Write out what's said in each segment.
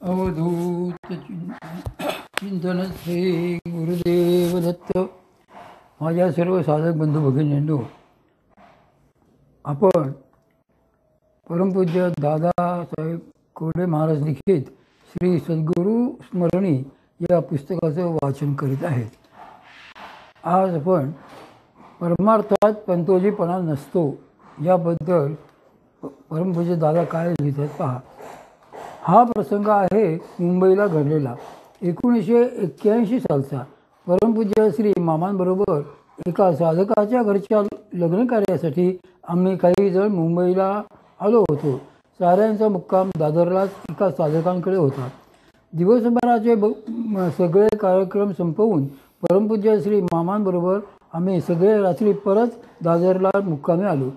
अवधूत चिंतन श्री गुरुदेव दत्त. माझ्या सर्व साधक बंधू भगिनींनो, आपण परमपूज्य दादासाहेब कोडे महाराज लिखित श्री सद्गुरू स्मरणी या पुस्तकाचं वाचन करीत आहेत. आज आपण परमार्थात पंतोजीपणा नसतो याबद्दल परमपूज्य दादा काय लिहितात पहा. हा प्रसंग आहे मुंबईला घडलेला 1981 सालचा. परमपूज्य श्री मामांबरोबर एका साधकाच्या घरच्या लग्न कार्यासाठी आम्ही काही जण मुंबईला आलो होतो. साऱ्यांचा मुक्काम दादरलाच एका साधकांकडे होता. दिवसभराचे सगळे कार्यक्रम संपवून परमपूज्य श्री मामांबरोबर आम्ही सगळे रात्री परत दादरला मुक्कामी आलो.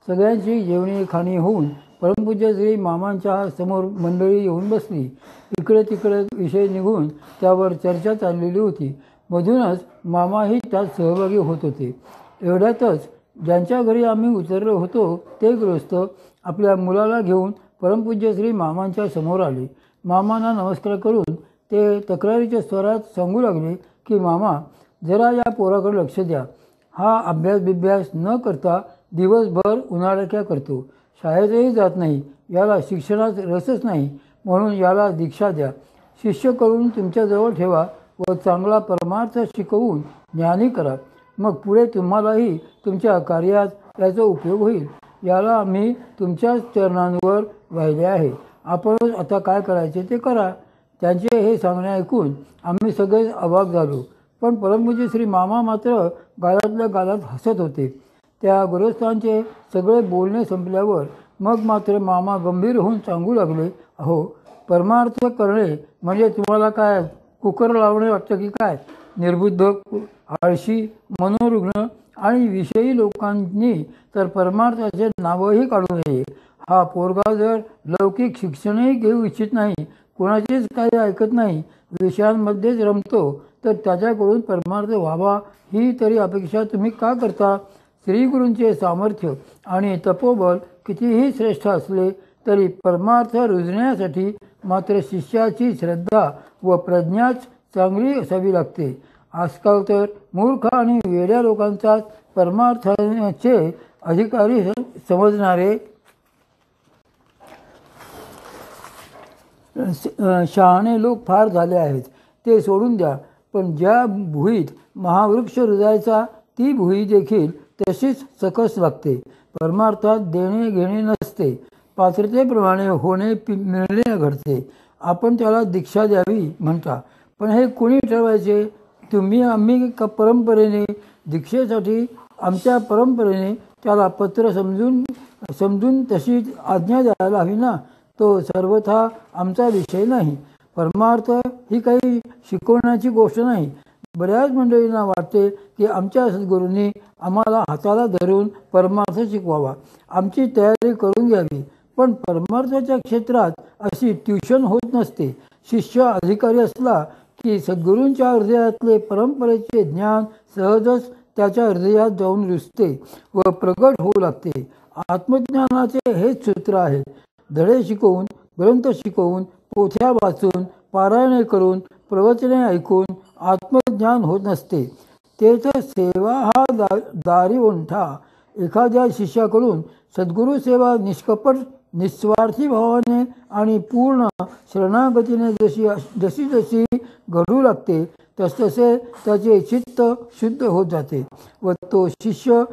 सगळ्यांची जेवणी खाणी होऊन परमपूज्य श्री मामांच्या समोर मंडळी येऊन बसली. इकडे तिकडे विषय निघून त्यावर चर्चा चाललेली होती. मधूनच मामाही त्यात सहभागी होत होते. एवढ्यातच ज्यांच्या घरी आम्ही उतरलो होतो ते गृहस्थ आपल्या मुलाला घेऊन परमपूज्य श्री मामांच्या समोर आले. मामांना नमस्कार करून ते तक्रारीच्या स्वरात सांगू लागले की मामा, जरा या पोराकडे लक्ष द्या. हा अभ्यास न करता दिवसभर उन्हाळ्या करतो. शाळेतही जात नाही. याला शिक्षणात रसच नाही. म्हणून याला दीक्षा द्या. शिष्य करून तुमच्याजवळ ठेवा व चांगला परमार्थ शिकवून ज्ञानी करा. मग पुढे तुम्हालाही तुमच्या कार्यात याचा उपयोग होईल. याला आम्ही तुमच्याच चरणांवर वाहिले आहे. आपण आता काय करायचे ते करा. त्यांचे हे सांगणे ऐकून आम्ही सगळे अवाक झालो. पण परमपूज्य श्री मामा मात्र गालातल्या गालात हसत होते. त्या गृहस्थांचे सगळे बोलणे संपल्यावर मग मात्र मामा गंभीर होऊन सांगू लागले, अहो, परमार्थ करणे म्हणजे तुम्हाला काय कुकर लावणे वाटतं की काय? निर्बुद्ध, आळशी, मनोरुग्ण आणि विषयी लोकांनी तर परमार्थाचे नावही काढू नये. हा पोरगा जर लौकिक शिक्षणही घेऊ इच्छित नाही, कोणाचेच काही ऐकत नाही, विषयांमध्येच रमतो, तर त्याच्याकडून परमार्थ व्हावा ही तरी अपेक्षा तुम्ही का करता? श्रीगुरूंचे सामर्थ्य आणि तपोबल कितीही श्रेष्ठ असले तरी परमार्थ रुजण्यासाठी मात्र शिष्याची श्रद्धा व प्रज्ञाच चांगली असावी लागते. आजकाल तर मूर्ख आणि वेड्या लोकांचाच परमार्थाचे अधिकारी समजणारे शहाणे लोक फार झाले आहेत. ते सोडून द्या. पण ज्या भुईत महावृक्ष रुजायचा ती भुई देखील तशीच सकस लागते. परमार्थात देणे घेणे नसते, पात्रतेप्रमाणे होणे मिळणे घडते. आपण त्याला दीक्षा द्यावी म्हणता, पण हे कुणी ठरवायचे? तुम्ही आम्ही का परंपरेने? दीक्षेसाठी आमच्या परंपरेने त्याला पत्र समजून तशी आज्ञा द्यायला हवी ना. तो सर्वथा आमचा विषय नाही. परमार्थ ही काही शिकवण्याची गोष्ट नाही. बऱ्याच मंडळींना वाटते की आमच्या सद्गुरूंनी आम्हाला हाताला धरून परमार्थ शिकवावा, आमची तयारी करून घ्यावी. पण परमार्थाच्या क्षेत्रात अशी ट्युशन होत नसते. शिष्य अधिकारी असला की सद्गुरूंच्या हृदयातले परंपरेचे ज्ञान सहजच त्याच्या हृदयात जाऊन रुजते व प्रगट होऊ लागते. आत्मज्ञानाचे हेच सूत्र आहे. धडे शिकवून, ग्रंथ शिकवून, पोथ्या वाचून, पारायणे करून, प्रवचने ऐकून आत्मज्ञान होत नसते. तेच सेवा हा दारी ओंठा. एखाद्या शिष्याकडून सद्गुरू सेवा निष्कपट, निस्वार्थी भावाने आणि पूर्ण शरणागतीने जशी जशी घडू लागते तसतसे त्याचे चित्त शुद्ध होत जाते व तो शिष्य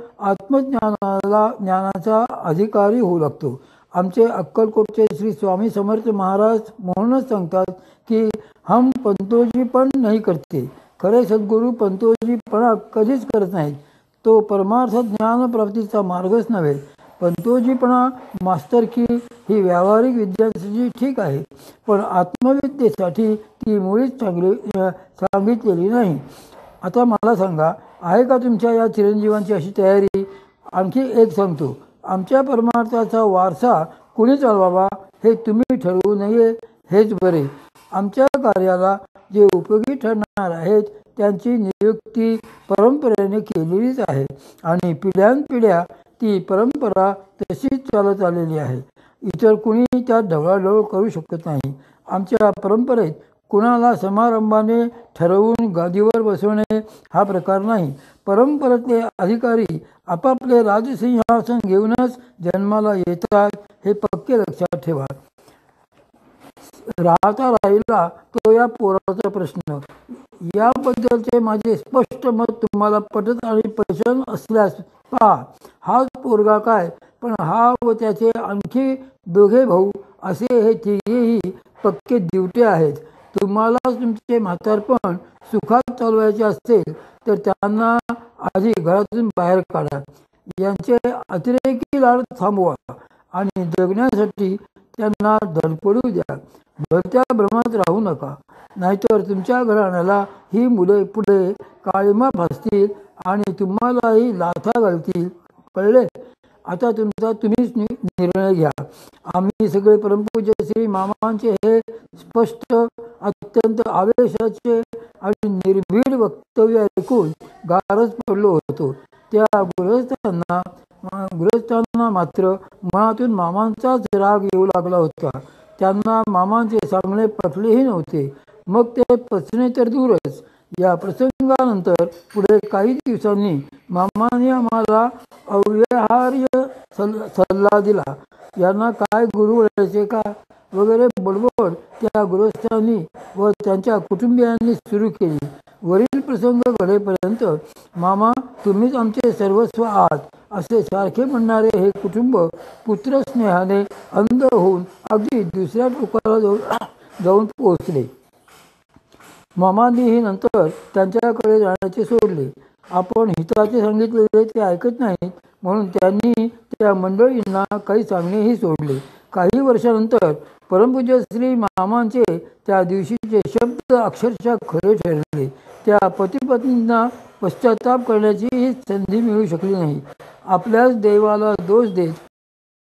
ज्ञानाचा अधिकारी होऊ लागतो. आमचे अक्कलकोटचे श्री स्वामी समर्थ महाराज म्हणूनच सांगतात की हम पंतोजीपण नाही करते. खरे सद्गुरू पंतोजीपणा कधीच करत नाहीत. तो परमार्थ ज्ञानप्राप्तीचा मार्गच नव्हे. पंतोजीपणा, मास्तरकी ही व्यावहारिक विद्यांसाठी ठीक आहे, पण आत्मविद्येसाठी ती मुळीच सांगितलेली नाही. आता मला सांगा, आहे का तुमच्या या चिरंजीवांची अशी तयारी? आणखी एक सांगतो, आमच्या परमार्थाचा वारसा कुणी चालवावा हे तुम्ही ठरवू नये हेच बरे. आमच्या कार्याला जे उपयोगी ठरणार आहेत त्यांची नियुक्ती परंपरेने केलेलीच आहे आणि पिढ्यानपिढ्या ती परंपरा तशीच चालत आलेली आहे. इतर कुणी त्यात ढवळाढवळ करू शकत नाही. आमच्या परंपरेत कुणाला समारंभाने ठरवून गादीवर बसवणे हा प्रकार नाही. परंपरेतले अधिकारी आपापले राजसिंहासन घेऊनच जन्माला येतात हे पक्के लक्षात ठेवा. राहिला तो या पोराचा प्रश्न. याबद्दलचे माझे स्पष्ट मत तुम्हाला पटत आणि पसंत असल्यास पहा. हाच पोरगा काय, पण हा व त्याचे आणखी 2 भाऊ असे हे तिघेही पक्के दिवटे आहेत. तुम्हाला तुमचे म्हातारपण सुखात चालवायचे असेल तर त्यांना आधी घरातून बाहेर काढा. यांचे अतिरेकी लाड थांबवा आणि जगण्यासाठी त्यांना धडपडू द्या. भलत्या भ्रमात राहू नका, नाहीतर तुमच्या घराण्याला ही मुले पुढे काळीमा फासतील आणि तुम्हालाही लाथा घालतील. कळले? आता तुम्हीच निर्णय घ्या. आम्ही सगळे परमपूज्य श्री मामांचे हे स्पष्ट, अत्यंत आवेशाचे आणि निर्भीड वक्तव्य ऐकून गारच पडलो होतो. त्या गृहस्थांना मात्र मनातून मामांचाच राग येऊ लागला होता. त्यांना मामांचे सांगणे पटलेही नव्हते. मग ते पचणे तर दूरच. या प्रसंगानंतर पुढे काही दिवसांनी मामांनी आम्हाला अव्यवहार्य सल्ला दिला. यांना काय गुरु बनायचे का वगैरे बडबड त्या गृहस्थांनी व त्यांच्या कुटुंबियांनी सुरू केली. वरील प्रसंग घडेपर्यंत मामा तुम्हीच आमचे सर्वस्व आहात असे सारखे म्हणणारे हे कुटुंब पुत्रस्नेहाने अंध होऊन अगदी दुसऱ्या टोकाला जाऊन पोहोचले. मामांनीही नंतर त्यांच्याकडे जाण्याचे सोडले. आपण हिताचे सांगितलेले ते ऐकत नाहीत म्हणून त्यांनी त्या मंडळींना काही सांगणेही सोडले. काही वर्षानंतर परमपूज्य श्री मामांचे त्या दिवशीचे शब्द अक्षरशः खरे ठरले. त्या पतिपत्नींना पश्चाताप करण्याची संधी मिळू शकली नाही. आपल्याच देवाला दोष देत